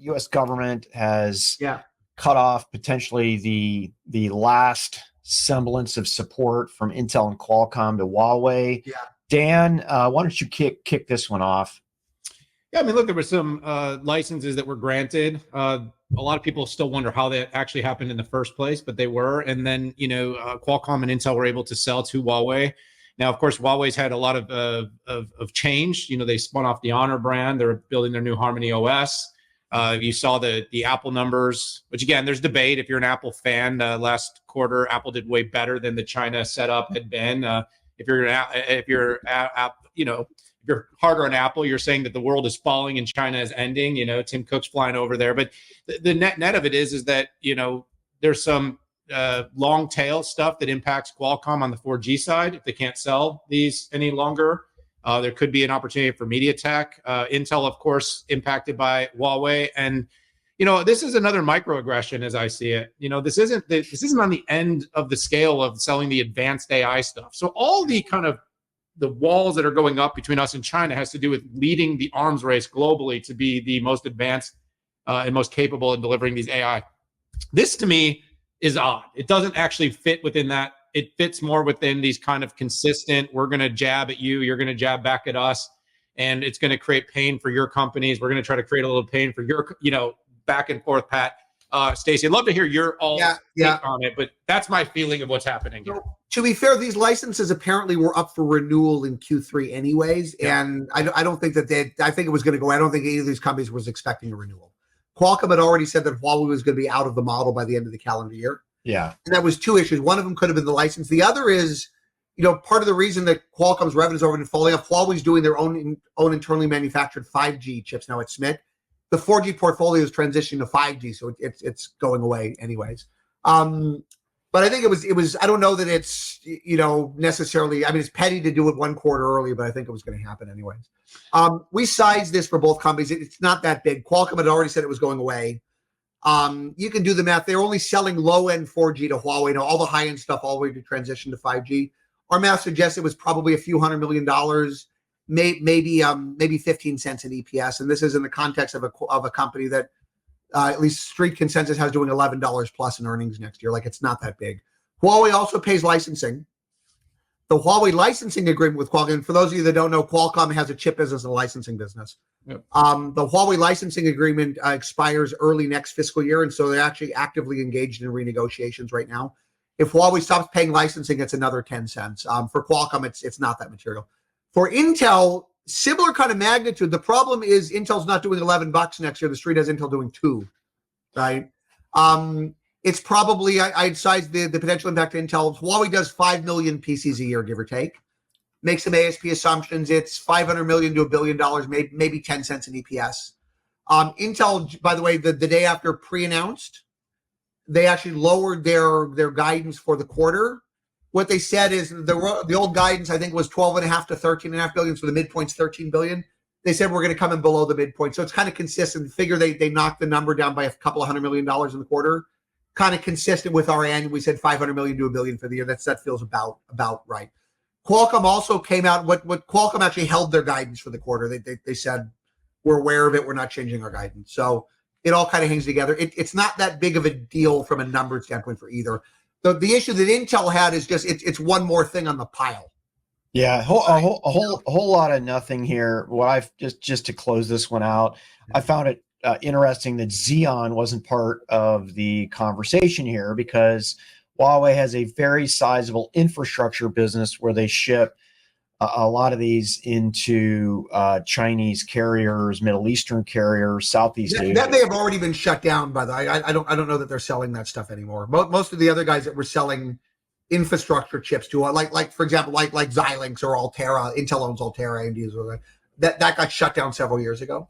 U.S. government has Yeah. cut off potentially the last semblance of support from Intel and Qualcomm to Huawei. Yeah. Dan, why don't you kick this one off? Yeah, I mean, look, there were some licenses that were granted. A lot of people still wonder how that actually happened in the first place, but they were. And then, Qualcomm and Intel were able to sell to Huawei. Now, of course, Huawei's had a lot of change. They spun off the Honor brand. They're building their new Harmony OS. You saw the Apple numbers, which again, there's debate. If you're an Apple fan, last quarter, Apple did way better than the China setup had been. If you're harder on Apple, you're saying that the world is falling and China is ending. Tim Cook's flying over there, but the net of it is that there's some long tail stuff that impacts Qualcomm on the 4G side. If they can't sell these any longer, there could be an opportunity for MediaTek. Intel, of course, impacted by Huawei, and this is another microaggression as I see it. This isn't on the end of the scale of selling the advanced AI stuff. So all the kind of the walls that are going up between us and China has to do with leading the arms race globally to be the most advanced and most capable in delivering these AI. This to me is odd. It doesn't actually fit within that. It fits more within these kind of consistent, we're going to jab at you, you're going to jab back at us, and it's going to create pain for your companies. We're going to try to create a little pain for your, back and forth, Pat. Stacey, I'd love to hear your take on it, but that's my feeling of what's happening here. To be fair, these licenses apparently were up for renewal in Q3 anyways, and I don't think that I think it was going to go. I don't think any of these companies was expecting a renewal. Qualcomm had already said that Huawei was going to be out of the model by the end of the calendar year. Yeah. And that was two issues. One of them could have been the license. The other is, part of the reason that Qualcomm's revenues are falling off, Huawei's doing their own internally manufactured 5G chips now at SMIC. The 4G portfolio is transitioning to 5G, so it's going away anyways. But I think it was. I don't know that it's necessarily. I mean, it's petty to do it one quarter early, but I think it was going to happen anyways. We sized this for both companies. It's not that big. Qualcomm had already said it was going away. You can do the math. They're only selling low-end 4G to Huawei. Now, all the high-end stuff all the way to transition to 5G. Our math suggests it was probably a few $100 million, maybe 15 cents in EPS. And this is in the context of a company that at least street consensus has doing $11 plus in earnings next year. Like, it's not that big. Huawei also pays licensing. The Huawei licensing agreement with Qualcomm, and for those of you that don't know, Qualcomm has a chip business and a licensing business. Yep. The Huawei licensing agreement expires early next fiscal year, and so they're actually actively engaged in renegotiations right now. If Huawei stops paying licensing, it's another 10 cents. For Qualcomm, it's not that material. For Intel, similar kind of magnitude. The problem is Intel's not doing $11 next year. The street has Intel doing $2, right? It's probably, I'd size the potential impact to Intel. Huawei does 5 million PCs a year, give or take. Make some ASP assumptions. It's $500 million to $1 billion, maybe 10 cents in EPS. Intel, by the way, the day after pre-announced, they actually lowered their guidance for the quarter. What they said is the old guidance, I think, was 12.5 to 13.5 billion. So the midpoint's 13 billion. They said we're going to come in below the midpoint. So it's kind of consistent. Figure they knocked the number down by a couple of $100 million in the quarter. Kind of consistent with our annual. We said 500 million to $1 billion for the year. That feels about right. Qualcomm also came out. What Qualcomm actually held their guidance for the quarter. They said we're aware of it. We're not changing our guidance. So it all kind of hangs together. It's not that big of a deal from a number standpoint for either. The issue that Intel had is just it's one more thing on the pile. Yeah, a whole lot of nothing here. What I've just to close this one out, I found it interesting that Xeon wasn't part of the conversation here because Huawei has a very sizable infrastructure business where they ship a lot of these into Chinese carriers, Middle Eastern carriers, Southeast Asia. That may have already been shut down by the way. I don't know that they're selling that stuff anymore. Most of the other guys that were selling infrastructure chips to like for example like Xilinx or Altera, Intel owns Altera, AMD that got shut down several years ago.